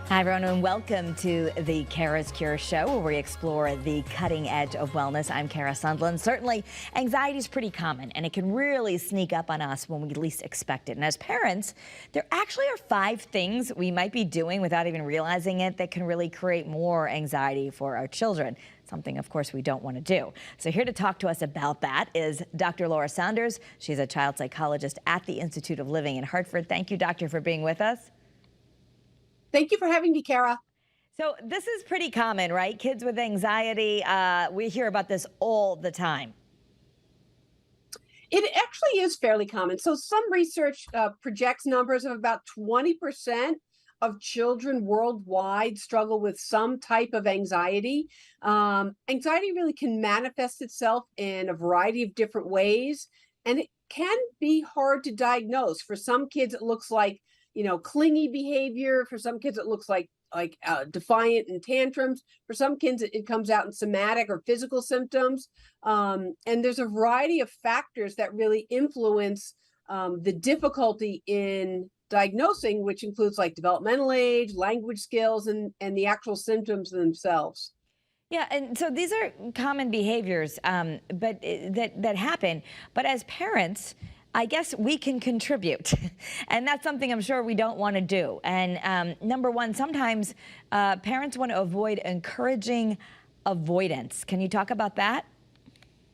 Hi, everyone, and welcome to the Kara's Cure Show, where we explore the cutting edge of wellness. I'm Kara Sundland. Certainly, anxiety is pretty common, and it can really sneak up on us when we least expect it. And as parents, there actually are 5 things we might be doing without even realizing it that can really create more anxiety for our children. Something, of course, we don't want to do. So here to talk to us about that is Dr. Laura Saunders. She's a child psychologist at the Institute of Living in Hartford. Thank you, doctor, for being with us. Thank you for having me, Kara. So this is pretty common, right? Kids with anxiety, we hear about this all the time. It actually is fairly common. So some research projects numbers of about 20% of children worldwide struggle with some type of anxiety. Anxiety really can manifest itself in a variety of different ways, and it can be hard to diagnose. For some kids, it looks like clingy behavior. For some kids, it looks like defiant and tantrums. For some kids, it comes out in somatic or physical symptoms. And there's a variety of factors that really influence the difficulty in diagnosing, which includes like developmental age, language skills, and the actual symptoms themselves. Yeah, and so these are common behaviors, but that happen. But as parents, I guess we can contribute, and that's something I'm sure we don't want to do. And number one, sometimes parents want to avoid encouraging avoidance. Can you talk about that?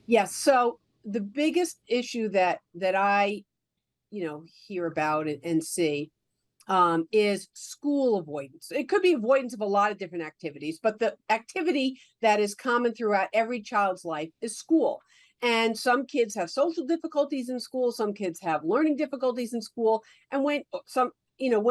Yes. So the biggest issue that I, hear about and see is school avoidance. It could be avoidance of a lot of different activities, but the activity that is common throughout every child's life is school. And some kids have social difficulties in school. Some kids have learning difficulties in school. And when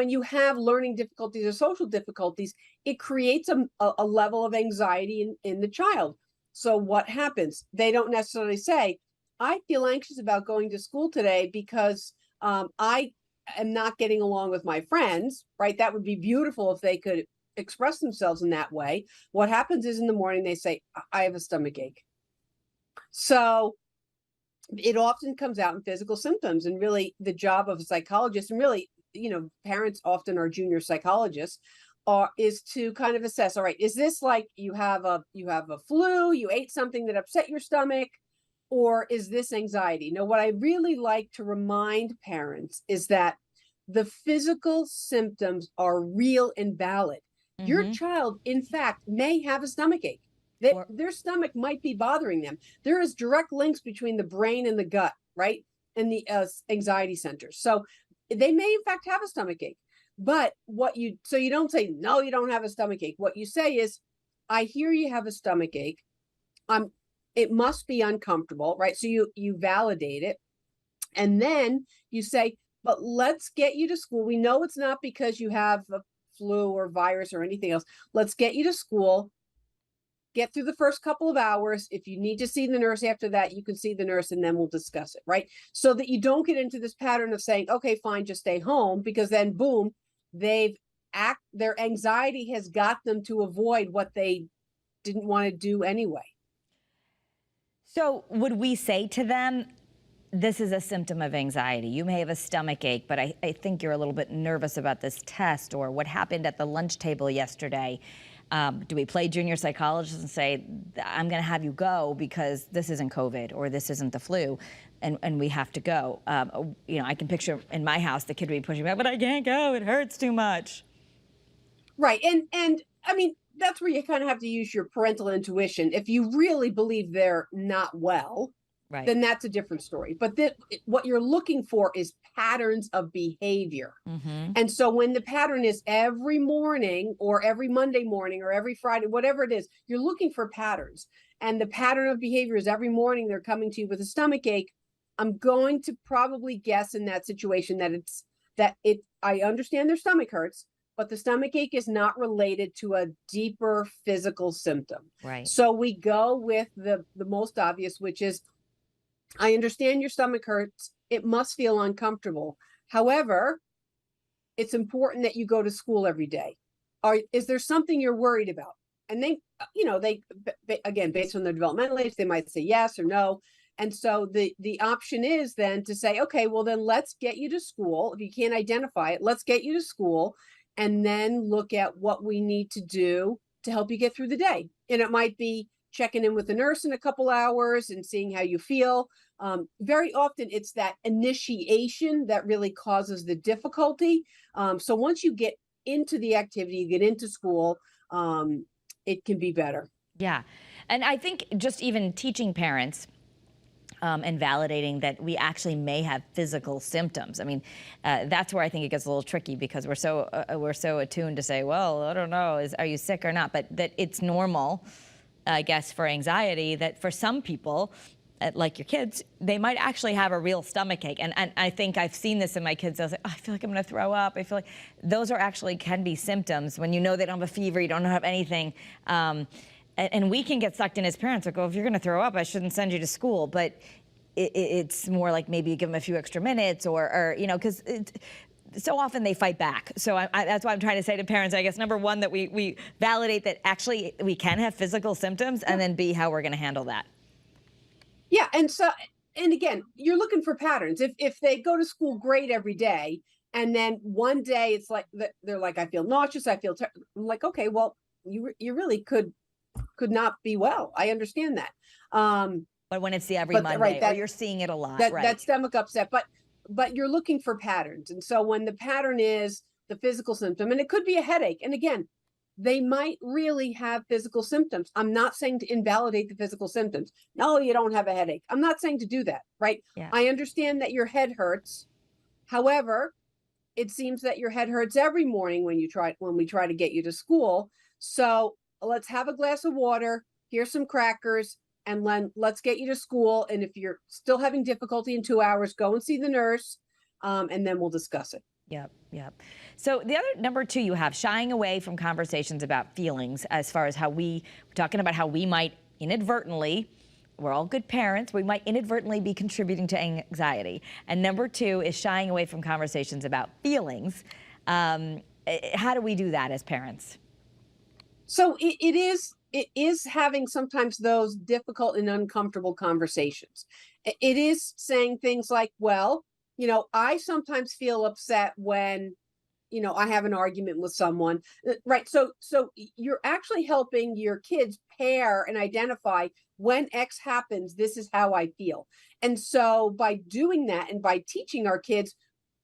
you have learning difficulties or social difficulties, it creates a level of anxiety in the child. So what happens? They don't necessarily say, I feel anxious about going to school today because I am not getting along with my friends, right? That would be beautiful if they could express themselves in that way. What happens is in the morning, they say, I have a stomach ache. So it often comes out in physical symptoms, and really the job of a psychologist, and really, parents often are junior psychologists, is to kind of assess, all right, is this like you have a flu, you ate something that upset your stomach, or is this anxiety? Now, what I really like to remind parents is that the physical symptoms are real and valid. Your child, in fact, may have a stomach ache. Their stomach might be bothering them. There is direct links between the brain and the gut, right? And the anxiety centers. So they may in fact have a stomach ache. But so you don't say, no, you don't have a stomach ache. What you say is, I hear you have a stomach ache. It must be uncomfortable, right? So you validate it. And then you say, but let's get you to school. We know it's not because you have a flu or virus or anything else. Let's get you to school. Get through the first couple of hours. If you need to see the nurse after that, you can see the nurse and then we'll discuss it, right? So that you don't get into this pattern of saying, okay, fine, just stay home, because then boom, their anxiety has got them to avoid what they didn't want to do anyway. So would we say to them, this is a symptom of anxiety. You may have a stomach ache, but I think you're a little bit nervous about this test, or what happened at the lunch table yesterday. Do we play junior psychologist and say, I'm going to have you go because this isn't COVID or this isn't the flu, and we have to go? I can picture in my house the kid would be pushing back, but I can't go. It hurts too much. Right. And I mean, that's where you kind of have to use your parental intuition. If you really believe they're not well, right, then that's a different story. But what you're looking for is patterns of behavior. And so when the pattern is every morning or every Monday morning or every Friday, whatever it is, you're looking for patterns. And the pattern of behavior is every morning they're coming to you with a stomach ache. I'm going to probably guess in that situation I understand their stomach hurts, but the stomach ache is not related to a deeper physical symptom. Right. So we go with the most obvious, which is, I understand your stomach hurts. It must feel uncomfortable. However, it's important that you go to school every day. Is there something you're worried about? And they again, based on their developmental age, they might say yes or no. And so the option is then to say, okay, well then let's get you to school. If you can't identify it, let's get you to school. and then look at what we need to do to help you get through the day. And it might be checking in with the nurse in a couple hours and seeing how you feel. Very often it's that initiation that really causes the difficulty. So once you get into the activity, you get into school, it can be better. Yeah. And I think just even teaching parents and validating that we actually may have physical symptoms. I mean, that's where I think it gets a little tricky, because we're so attuned to say, well, I don't know, are you sick or not? But that it's normal, I guess, for anxiety, that for some people, like your kids, they might actually have a real stomach ache. And I think I've seen this in my kids. I was like, oh, I feel like I'm going to throw up. I feel like those are actually can be symptoms when you know they don't have a fever, you don't have anything. And we can get sucked in as parents, like, oh, if you're going to throw up, I shouldn't send you to school. But it's more like maybe you give them a few extra minutes, or you know, because so often they fight back. So that's why I'm trying to say to parents, I guess, number one, that we validate that actually we can have physical symptoms, and then B, how we're going to handle that. Yeah, and again, you're looking for patterns. If they go to school great every day, and then one day it's like they're like, I feel nauseous, I feel I'm like, okay, well, you really could not be well. I understand that. But when it's the every Monday, right, or you're seeing it a lot, right? That stomach upset, but you're looking for patterns, and so when the pattern is the physical symptom, and it could be a headache, and again, they might really have physical symptoms. I'm not saying to invalidate the physical symptoms. No, you don't have a headache. I'm not saying to do that, right? Yeah. I understand that your head hurts. However, it seems that your head hurts every morning when we try to get you to school. So let's have a glass of water. Here's some crackers, and let's get you to school. And if you're still having difficulty in 2 hours, go and see the nurse, and then we'll discuss it. Yep, yep. So the other number two you have, shying away from conversations about feelings, as far as we're talking about how we might inadvertently, we're all good parents, we might inadvertently be contributing to anxiety. And number two is shying away from conversations about feelings. How do we do that as parents? So it is having sometimes those difficult and uncomfortable conversations. It is saying things like, well, you know, I sometimes feel upset when, you know, I have an argument with someone, right? So you're actually helping your kids pair and identify, when X happens, this is how I feel. And so by doing that, and by teaching our kids,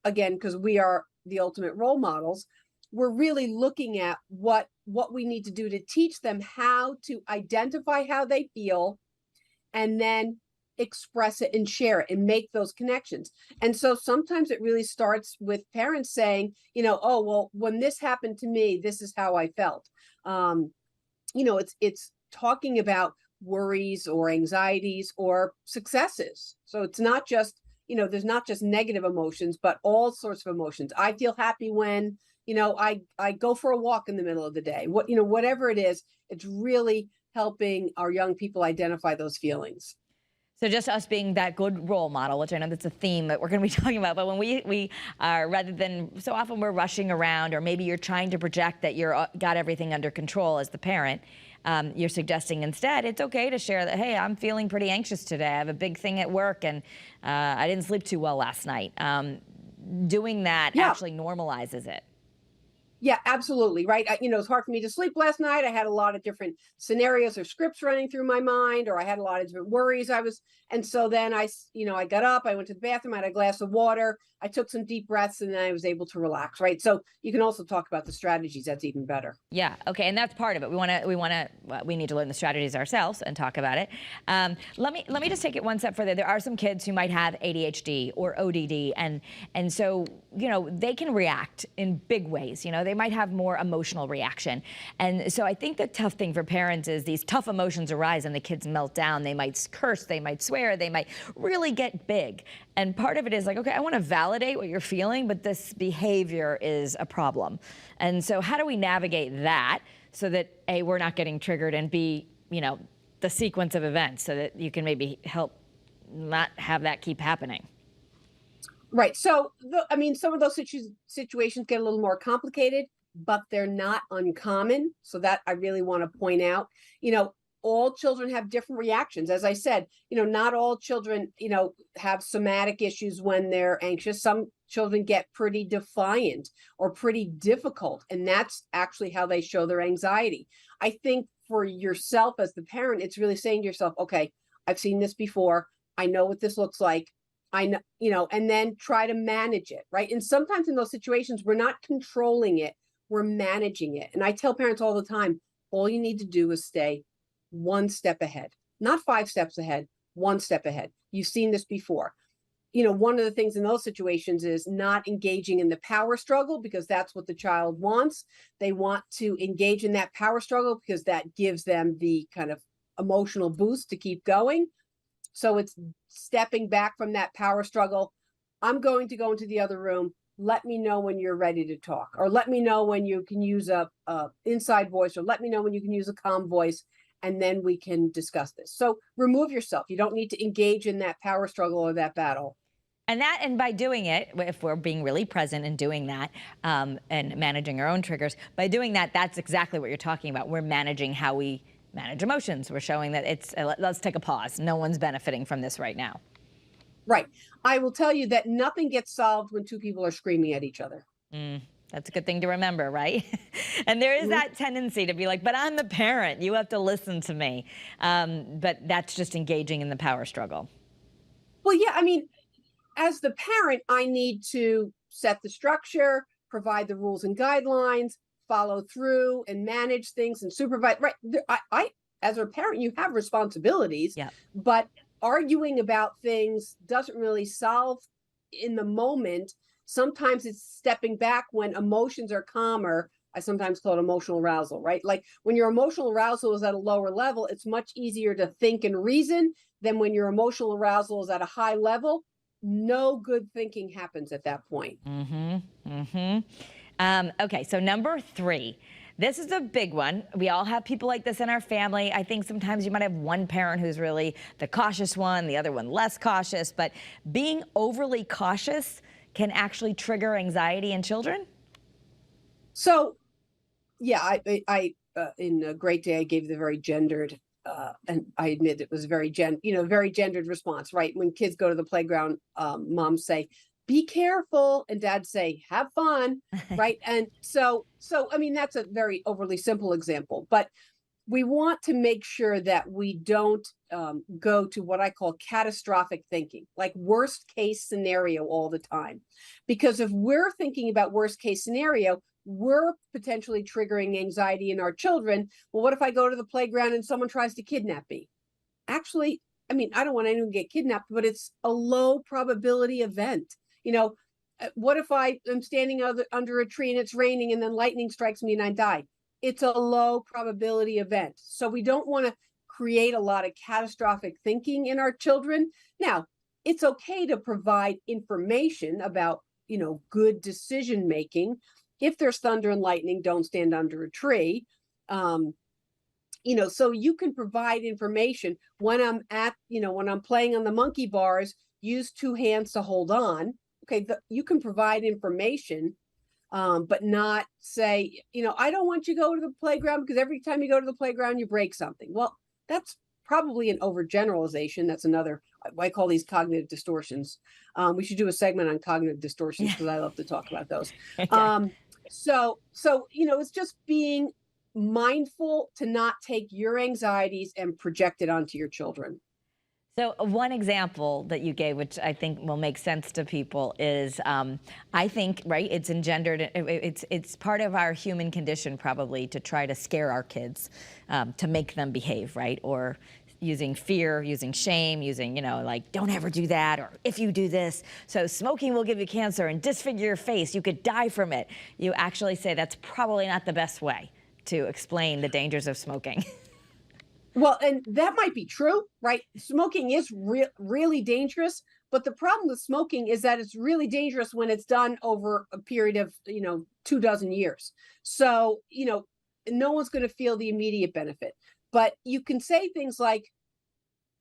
again, because we are the ultimate role models, we're really looking at what we need to do to teach them how to identify how they feel, and then express it and share it and make those connections. And so sometimes it really starts with parents saying, you know, oh, well, when this happened to me, this is how I felt. You know, it's talking about worries or anxieties or successes. So it's not just, you know, there's not just negative emotions, but all sorts of emotions. I feel happy when, you know, I go for a walk in the middle of the day. You know, whatever it is, it's really helping our young people identify those feelings. So just us being that good role model, which I know that's a theme that we're going to be talking about, but when we are, rather than, so often we're rushing around, or maybe you're trying to project that you're got everything under control as the parent, you're suggesting instead it's okay to share that, hey, I'm feeling pretty anxious today. I have a big thing at work, and I didn't sleep too well last night. Doing that actually normalizes it. Yeah, absolutely. Right. You know, it's hard for me to sleep last night. I had a lot of different scenarios or scripts running through my mind, or I had a lot of different worries. And so then I got up, I went to the bathroom, I had a glass of water, I took some deep breaths, and then I was able to relax. Right. So you can also talk about the strategies. That's even better. Yeah. Okay. And that's part of it. We need to learn the strategies ourselves and talk about it. Let me just take it one step further. There are some kids who might have ADHD or ODD, and so, you know, they can react in big ways. You know, they might have more emotional reaction. And so I think the tough thing for parents is these tough emotions arise and the kids melt down. They might curse, they might swear, they might really get big. And part of it is like, okay, I want to validate what you're feeling, but this behavior is a problem. And so how do we navigate that so that A, we're not getting triggered, and B, you know, the sequence of events, so that you can maybe help not have that keep happening? Right. So, I mean, some of those situations get a little more complicated, but they're not uncommon. So that I really want to point out. You know, all children have different reactions. As I said, you know, not all children, you know, have somatic issues when they're anxious. Some children get pretty defiant or pretty difficult, and that's actually how they show their anxiety. I think for yourself as the parent, it's really saying to yourself, okay, I've seen this before. I know what this looks like. I know, and then try to manage it, right? And sometimes in those situations, we're not controlling it, we're managing it. And I tell parents all the time, all you need to do is stay one step ahead, not 5 steps ahead, one step ahead. You've seen this before. One of the things in those situations is not engaging in the power struggle, because that's what the child wants. They want to engage in that power struggle because that gives them the kind of emotional boost to keep going. So it's stepping back from that power struggle. I'm going to go into the other room. Let me know when you're ready to talk, or let me know when you can use a inside voice, or let me know when you can use a calm voice, and then we can discuss this. So remove yourself. You don't need to engage in that power struggle or that battle. And by doing it, if we're being really present and doing that, and managing our own triggers, by doing that, that's exactly what you're talking about. We're managing how we manage emotions. We're showing that it's, let's take a pause. No one's benefiting from this right now. Right. I will tell you that nothing gets solved when 2 people are screaming at each other. That's a good thing to remember, right? And there is that tendency to be like, but I'm the parent. You have to listen to me. But that's just engaging in the power struggle. Well, yeah, I mean, as the parent, I need to set the structure, provide the rules and guidelines, follow through and manage things and supervise. Right. I as a parent, you have responsibilities, but arguing about things doesn't really solve in the moment. Sometimes it's stepping back when emotions are calmer. I sometimes call it emotional arousal, right? Like when your emotional arousal is at a lower level, it's much easier to think and reason than when your emotional arousal is at a high level. No good thinking happens at that point. Okay, so number 3. This is a big one. We all have people like this in our family. I think sometimes you might have one parent who's really the cautious one, the other one less cautious, but being overly cautious can actually trigger anxiety in children? So, yeah, I in a great day, I gave the very gendered, and I admit it was very very gendered response, right? When kids go to the playground, moms say, be careful, and dads say, have fun, right? And so, I mean, that's a very overly simple example, but we want to make sure that we don't go to what I call catastrophic thinking, like worst case scenario all the time. Because if we're thinking about worst case scenario, we're potentially triggering anxiety in our children. Well, what if I go to the playground and someone tries to kidnap me? Actually, I mean, I don't want anyone to get kidnapped, but it's a low probability event. What if I am standing under a tree and it's raining and then lightning strikes me and I die? It's a low probability event. So we don't want to create a lot of catastrophic thinking in our children. Now, it's okay to provide information about, good decision making. If there's thunder and lightning, don't stand under a tree. So you can provide information when when I'm playing on the monkey bars, use 2 hands to hold on. Okay, you can provide information, but not say, I don't want you to go to the playground because every time you go to the playground, you break something. Well, that's probably an overgeneralization. That's another, I call these cognitive distortions. We should do a segment on cognitive distortions because I love to talk about those. Okay. So, it's just being mindful to not take your anxieties and project it onto your children. So one example that you gave, which I think will make sense to people, is I think, right, it's engendered, it's part of our human condition probably to try to scare our kids, to make them behave, right? Or using fear, using shame, using, like, don't ever do that, or if you do this, so smoking will give you cancer and disfigure your face, you could die from it. You actually say that's probably not the best way to explain the dangers of smoking. Well, and that might be true, right? Smoking is really dangerous, but the problem with smoking is that it's really dangerous when it's done over a period of, 24 years. So, no one's going to feel the immediate benefit. But you can say things like,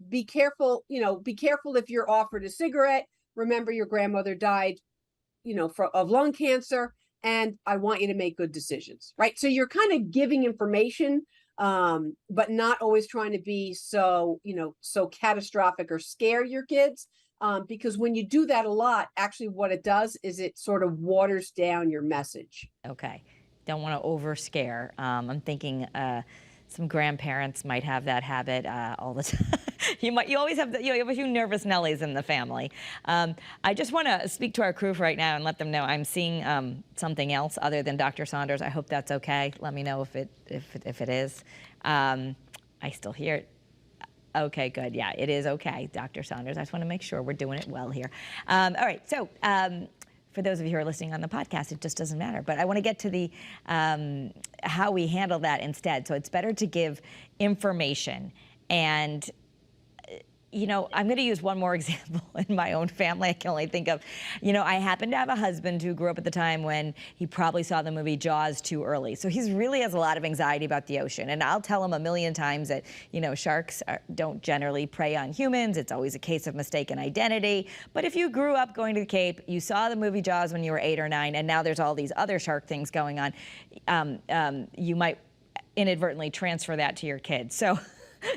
be careful if you're offered a cigarette. Remember your grandmother died, of lung cancer, and I want you to make good decisions, right? So you're kind of giving information, but not always trying to be so catastrophic or scare your kids. because when you do that a lot, actually what it does is it sort of waters down your message. Okay. Don't want to over scare. I'm thinking some grandparents might have that habit all the time. You always have you have a few nervous Nellies in the family. I just want to speak to our crew right now and let them know I'm seeing something else other than Dr. Saunders. I hope that's okay. Let me know if it is. I still hear it. Okay, good. Yeah, it is okay, Dr. Saunders. I just want to make sure we're doing it well here. All right, so for those of you who are listening on the podcast, it just doesn't matter. But I want to get to the how we handle that instead. So it's better to give information. And you know, I'm going to use one more example in my own family. I can only think of, you know, I happen to have a husband who grew up at the time when he probably saw the movie Jaws too early. So he really has a lot of anxiety about the ocean. And I'll tell him a million times that, you know, sharks don't generally prey on humans. It's always a case of mistaken identity. But if you grew up going to the Cape, you saw the movie Jaws when you were 8 or 9, and now there's all these other shark things going on, you might inadvertently transfer that to your kids. So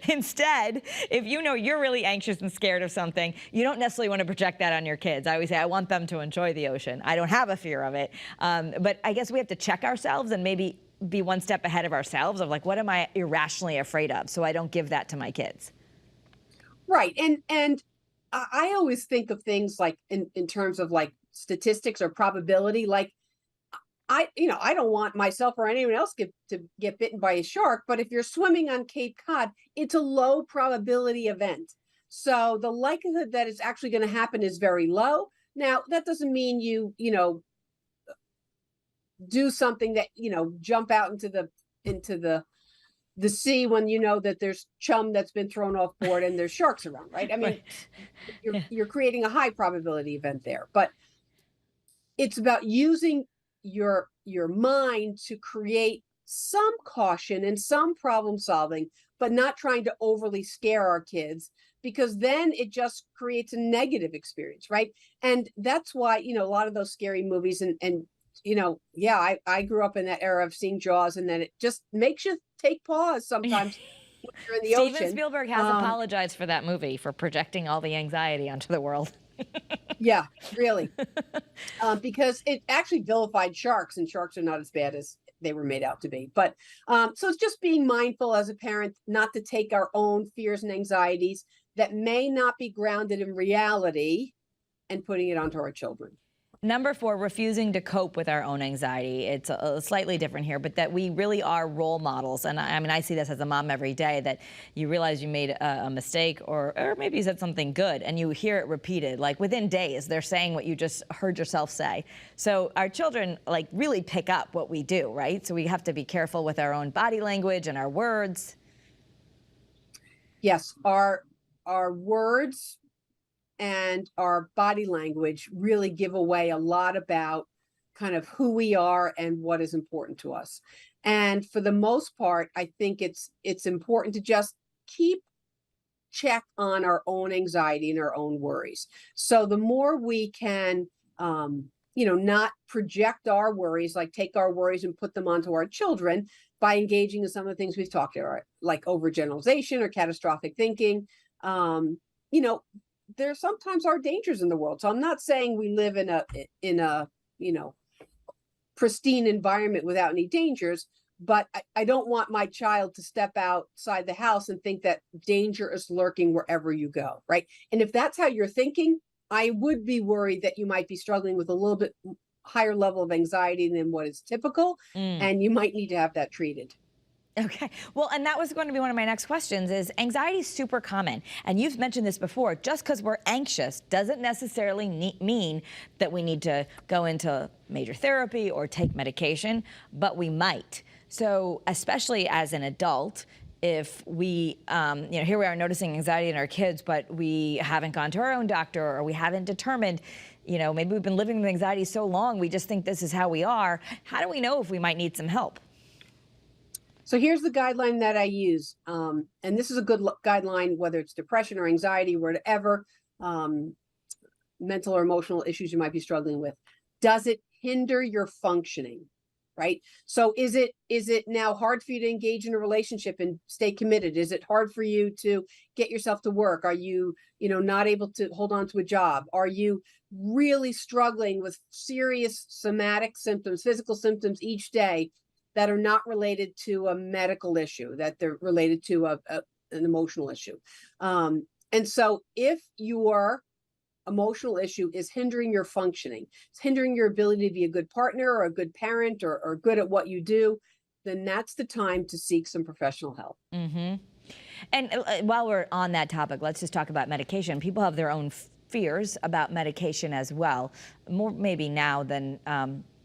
instead, if you know you're really anxious and scared of something, you don't necessarily want to project that on your kids. I always say, I want them to enjoy the ocean. I don't have a fear of it. But I guess we have to check ourselves and maybe be one step ahead of ourselves of like, what am I irrationally afraid of? So I don't give that to my kids. Right. And I always think of things like in terms of like statistics or probability, like I don't want myself or anyone else to get bitten by a shark, but if you're swimming on Cape Cod, it's a low probability event. So the likelihood that it's actually going to happen is very low. Now, that doesn't mean you do something that, jump out into the sea when you know that there's chum that's been thrown off board and there's sharks around, right? I mean, right. You're creating a high probability event there, but it's about using your mind to create some caution and some problem solving, but not trying to overly scare our kids, because then it just creates a negative experience, right? And that's why, a lot of those scary movies and I grew up in that era of seeing Jaws, and then it just makes you take pause sometimes when you're in the ocean. Steven Spielberg has apologized for that movie, for projecting all the anxiety onto the world. Yeah, really. Because it actually vilified sharks, and sharks are not as bad as they were made out to be. But so it's just being mindful as a parent not to take our own fears and anxieties that may not be grounded in reality and putting it onto our children. Number 4, refusing to cope with our own anxiety. It's slightly different here, but that we really are role models. And I mean, I see this as a mom every day, that you realize you made a mistake or maybe you said something good, and you hear it repeated. Like within days, they're saying what you just heard yourself say. So our children like really pick up what we do, right? So we have to be careful with our own body language and our words. Yes, our words and our body language really give away a lot about kind of who we are and what is important to us. And for the most part, I think it's important to just keep check on our own anxiety and our own worries. So the more we can, not project our worries, like take our worries and put them onto our children by engaging in some of the things we've talked about, like overgeneralization or catastrophic thinking, there sometimes are dangers in the world. So I'm not saying we live in a pristine environment without any dangers, but I don't want my child to step outside the house and think that danger is lurking wherever you go, right? And if that's how you're thinking, I would be worried that you might be struggling with a little bit higher level of anxiety than what is typical, and you might need to have that treated. Okay. Well, and that was going to be one of my next questions is anxiety is super common. And you've mentioned this before. Just because we're anxious doesn't necessarily mean that we need to go into major therapy or take medication, but we might. So especially as an adult, if we, here we are noticing anxiety in our kids, but we haven't gone to our own doctor, or we haven't determined, maybe we've been living with anxiety so long, we just think this is how we are. How do we know if we might need some help? So here's the guideline that I use. And this is a good guideline, whether it's depression or anxiety, whatever mental or emotional issues you might be struggling with. Does it hinder your functioning? right? So is it now hard for you to engage in a relationship and stay committed? Is it hard for you to get yourself to work? Are you, not able to hold on to a job? Are you really struggling with serious somatic symptoms, physical symptoms each day that are not related to a medical issue, that they're related to an emotional issue? And so if your emotional issue is hindering your functioning, it's hindering your ability to be a good partner or a good parent or good at what you do, then that's the time to seek some professional help. Mm-hmm. And while we're on that topic, let's just talk about medication. People have their own fears about medication as well, more maybe now than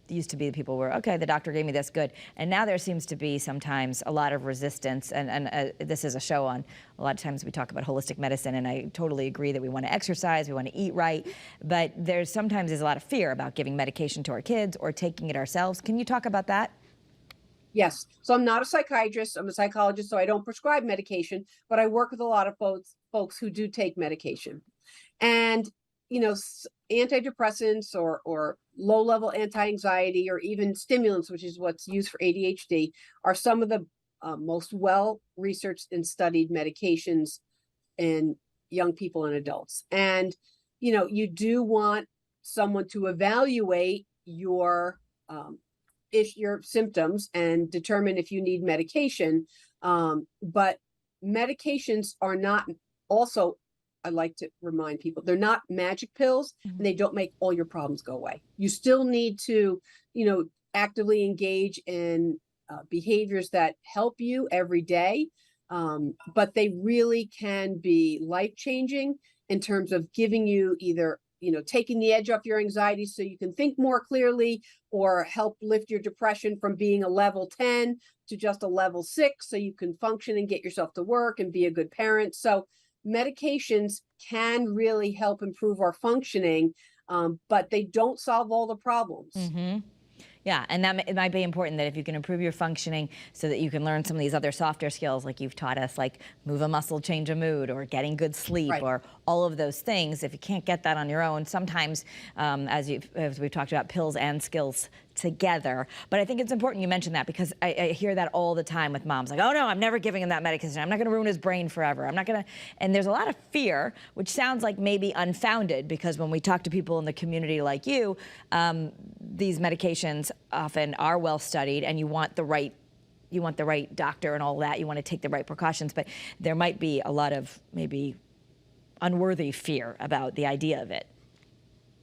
used to be. People were, okay, the doctor gave me this, good. And now there seems to be sometimes a lot of resistance. And this is a show on, a lot of times we talk about holistic medicine, and I totally agree that we want to exercise, we want to eat right. But there's sometimes a lot of fear about giving medication to our kids or taking it ourselves. Can you talk about that? Yes. So I'm not a psychiatrist. I'm a psychologist, so I don't prescribe medication, but I work with a lot of folks who do take medication. And, antidepressants or low-level anti-anxiety or even stimulants, which is what's used for ADHD, are some of the most well-researched and studied medications in young people and adults. And, you do want someone to evaluate your symptoms and determine if you need medication. But medications are not, also, I like to remind people, they're not magic pills, and they don't make all your problems go away. You still need to, actively engage in behaviors that help you every day. But they really can be life-changing in terms of giving you either, taking the edge off your anxiety so you can think more clearly, or help lift your depression from being a level 10 to just a level 6 so you can function and get yourself to work and be a good parent. So medications can really help improve our functioning, but they don't solve all the problems. Mm-hmm. Yeah, and it might be important that if you can improve your functioning so that you can learn some of these other softer skills like you've taught us, like move a muscle, change a mood, or getting good sleep, Right. or all of those things. If you can't get that on your own, sometimes, as we've talked about, pills and skills together. But I think it's important you mention that, because I hear that all the time with moms, like, oh no, I'm never giving him that medication. I'm not going to ruin his brain forever. I'm not going to. And there's a lot of fear, which sounds like maybe unfounded, because when we talk to people in the community like you, these medications often are well studied, and you want the right doctor and all that. You want to take the right precautions, but there might be a lot of maybe unworthy fear about the idea of it.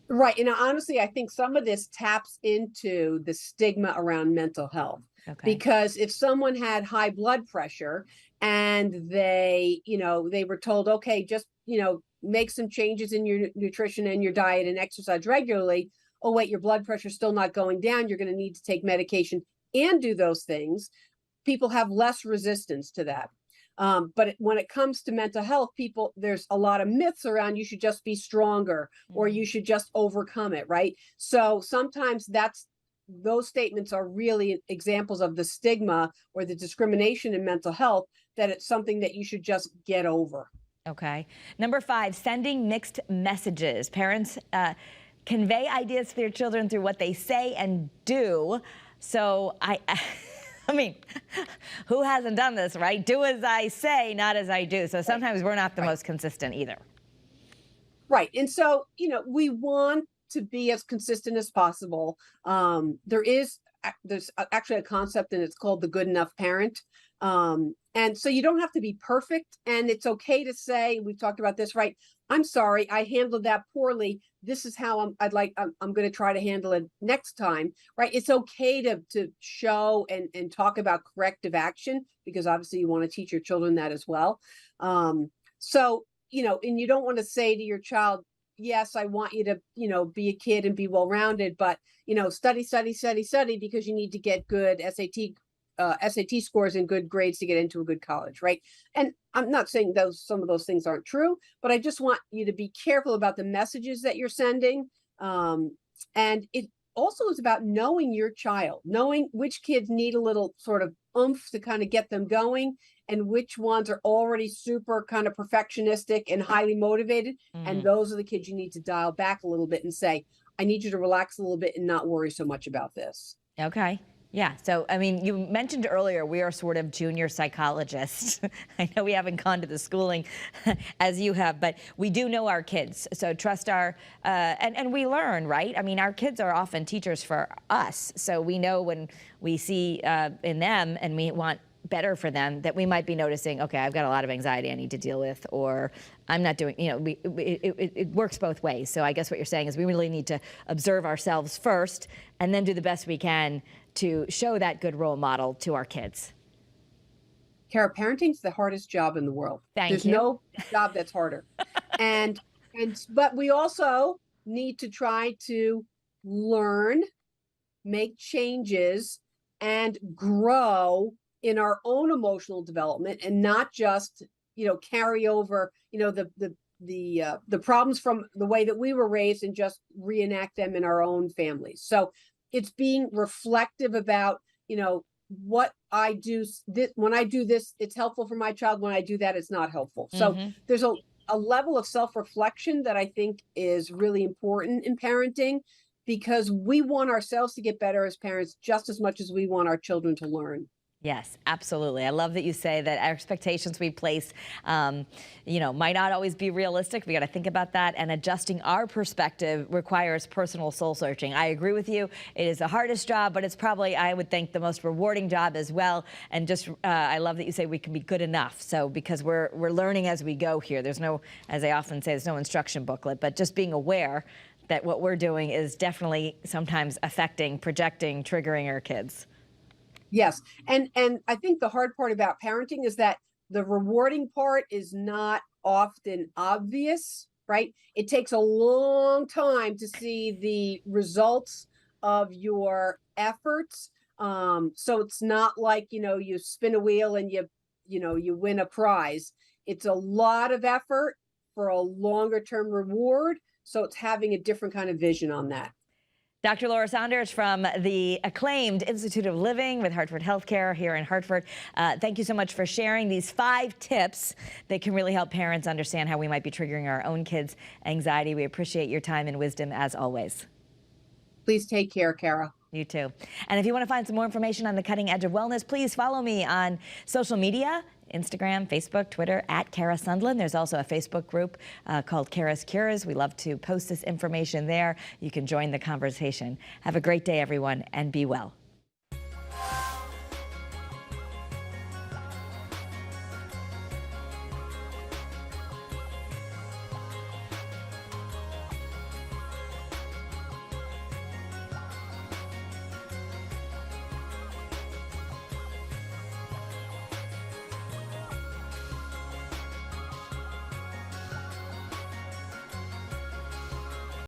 Right. And honestly, I think some of this taps into the stigma around mental health. Okay. Because if someone had high blood pressure and they were told, okay, just, make some changes in your nutrition and your diet and exercise regularly. Oh, wait, your blood pressure's still not going down. You're going to need to take medication and do those things. People have less resistance to that. But when it comes to mental health, there's a lot of myths around you should just be stronger or you should just overcome it, right? So sometimes those statements are really examples of the stigma or the discrimination in mental health, that it's something that you should just get over. Okay. Number 5, sending mixed messages. Parents convey ideas to their children through what they say and do. So I mean, who hasn't done this, right? Do as I say, not as I do. So sometimes we're not the most consistent either. Right. And so, we want to be as consistent as possible. There's actually a concept, and it's called the good enough parent. And so you don't have to be perfect, and it's okay to say, we've talked about this, right? I'm sorry, I handled that poorly. This is how I'm going to try to handle it next time, right? It's okay to show and talk about corrective action, because obviously you want to teach your children that as well. So, and you don't want to say to your child, yes, I want you to, be a kid and be well-rounded, but, study, because you need to get good SAT scores and good grades to get into a good college, right? And I'm not saying some of those things aren't true, but I just want you to be careful about the messages that you're sending. And it also is about knowing your child, knowing which kids need a little sort of oomph to kind of get them going, and which ones are already super kind of perfectionistic and highly motivated. And those are the kids you need to dial back a little bit and say, I need you to relax a little bit and not worry so much about this. Okay. Yeah, so I mean, you mentioned earlier we are sort of junior psychologists. I know we haven't gone to the schooling as you have, but we do know our kids. So trust our, and we learn, right? I mean, our kids are often teachers for us. So we know when we see in them and we want better for them that we might be noticing, okay, I've got a lot of anxiety I need to deal with, or I'm not doing, you know, it works both ways. So I guess what you're saying is we really need to observe ourselves first and then do the best we can to show that good role model to our kids. Kara, parenting's the hardest job in the world. Thank There's you. no job that's harder. and but we also need to try to learn, make changes, and grow in our own emotional development, and not just, you know, carry over, you know, the problems from the way that we were raised and just reenact them in our own families. So it's being reflective about, you know, what I do this, when I do this, it's helpful for my child. When I do that, it's not helpful. So there's a level of self-reflection that I think is really important in parenting, because we want ourselves to get better as parents just as much as we want our children to learn. Yes, absolutely. I love that you say that our expectations we place, you know, might not always be realistic. We got to think about that, and adjusting our perspective requires personal soul searching. I agree with you. It is the hardest job, but it's probably, I would think, the most rewarding job as well. And just, I love that you say we can be good enough. So because we're learning as we go here. There's no, as I often say, there's no instruction booklet, but just being aware that what we're doing is definitely sometimes affecting, projecting, triggering our kids. Yes. And I think the hard part about parenting is that the rewarding part is not often obvious, right? It takes a long time to see the results of your efforts. So it's not like, you know, you spin a wheel and you win a prize. It's a lot of effort for a longer term reward. So it's having a different kind of vision on that. Dr. Laura Saunders from the acclaimed Institute of Living with Hartford Healthcare here in Hartford. Thank you so much for sharing these 5 tips that can really help parents understand how we might be triggering our own kids' anxiety. We appreciate your time and wisdom as always. Please take care, Kara. You too. And if you want to find some more information on the cutting edge of wellness, please follow me on social media, Instagram, Facebook, Twitter, @Kara Sundlin. There's also a Facebook group called CURES. We love to post this information there. You can join the conversation. Have a great day, everyone, and be well.